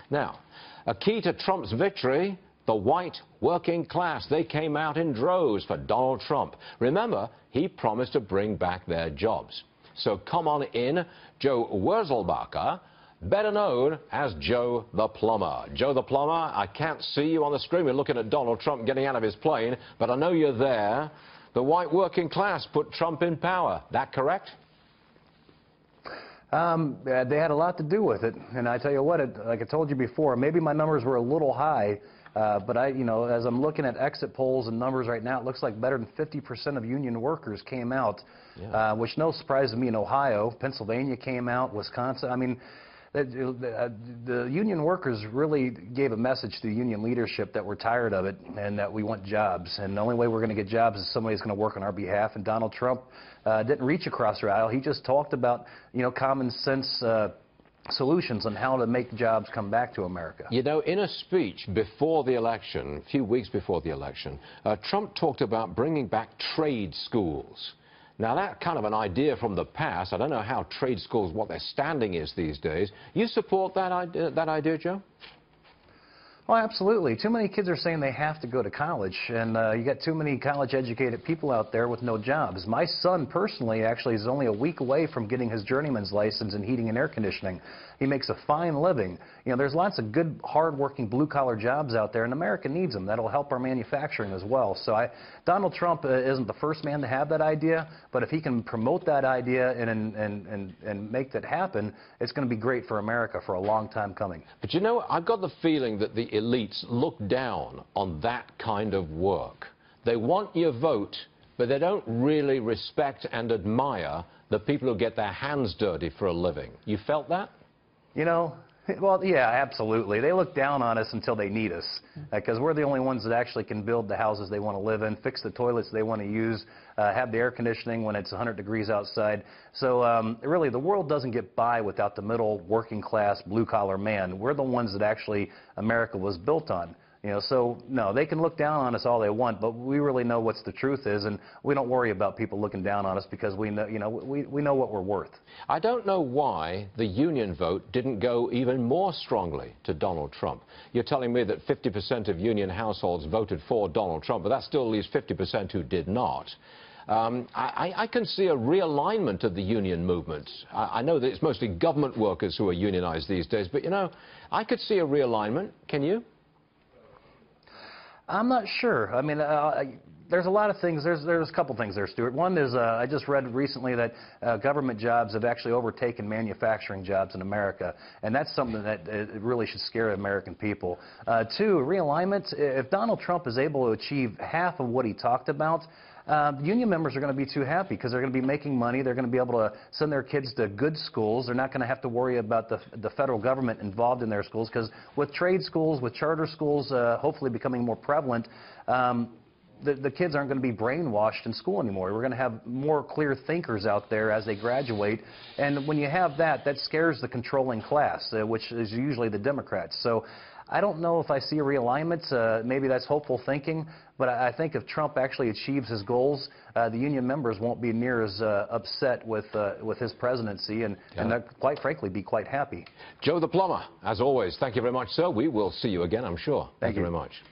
Now, a key to Trump's victory, the white working class. They came out in droves for Donald Trump. Remember, he promised to bring back their jobs. So come on in, Joe Wurzelbacher, better known as Joe the Plumber. Joe the Plumber, I can't see you on the screen. We're looking at Donald Trump getting out of his plane, but I know you're there. The white working class put Trump in power. That correct? They had a lot to do with it, and I tell you what, like I told you before, maybe my numbers were a little high, but as I'm looking at exit polls and numbers right now, it looks like better than 50% of union workers came out, which no surprise to me in Ohio. Pennsylvania came out, Wisconsin. I mean, the union workers really gave a message to the union leadership that we're tired of it and that we want jobs. And the only way we're going to get jobs is somebody's going to work on our behalf. And Donald Trump didn't reach across the aisle. He just talked about, common sense solutions on how to make jobs come back to America. You know, in a speech before the election, a few weeks before the election, Trump talked about bringing back trade schools. Now, that's kind of an idea from the past. I don't know how trade schools, what their standing is these days. You support that idea, Joe? Oh, absolutely. Too many kids are saying they have to go to college, and you got too many college-educated people out there with no jobs. My son, personally, actually is only a week away from getting his journeyman's license in heating and air conditioning. He makes a fine living. There's lots of good, hard-working, blue-collar jobs out there, and America needs them. That'll help our manufacturing as well. So Donald Trump isn't the first man to have that idea, but if he can promote that idea and make that happen, it's going to be great for America for a long time coming. But I've got the feeling that the elites look down on that kind of work. They want your vote, but they don't really respect and admire the people who get their hands dirty for a living. You felt that? Well, yeah, absolutely. They look down on us until they need us, because we're the only ones that actually can build the houses they want to live in, fix the toilets they want to use, have the air conditioning when it's 100 degrees outside. So really, the world doesn't get by without the middle, working class, blue-collar man. We're the ones that actually America was built on. So, no, they can look down on us all they want, but we really know what the truth is, and we don't worry about people looking down on us because we know, we know what we're worth. I don't know why the union vote didn't go even more strongly to Donald Trump. You're telling me that 50% of union households voted for Donald Trump, but that still leaves 50% who did not. I can see a realignment of the union movement. I know that it's mostly government workers who are unionized these days, but, I could see a realignment. Can you? I'm not sure. I mean, there's a lot of things. There's a couple things there, Stuart. One is I just read recently that government jobs have actually overtaken manufacturing jobs in America, and that's something that really should scare American people. Two, realignment. If Donald Trump is able to achieve half of what he talked about, union members are going to be too happy because they're going to be making money. They're going to be able to send their kids to good schools. They're not going to have to worry about the federal government involved in their schools, because with trade schools, with charter schools hopefully becoming more prevalent, the kids aren't going to be brainwashed in school anymore. We're going to have more clear thinkers out there as they graduate. And when you have that, that scares the controlling class, which is usually the Democrats. So I don't know if I see a realignment. Maybe that's hopeful thinking. But I think if Trump actually achieves his goals, the union members won't be near as upset with his presidency, and they'll, quite frankly, be quite happy. Joe the Plumber, as always, thank you very much, sir. We will see you again, I'm sure. Thank you very much.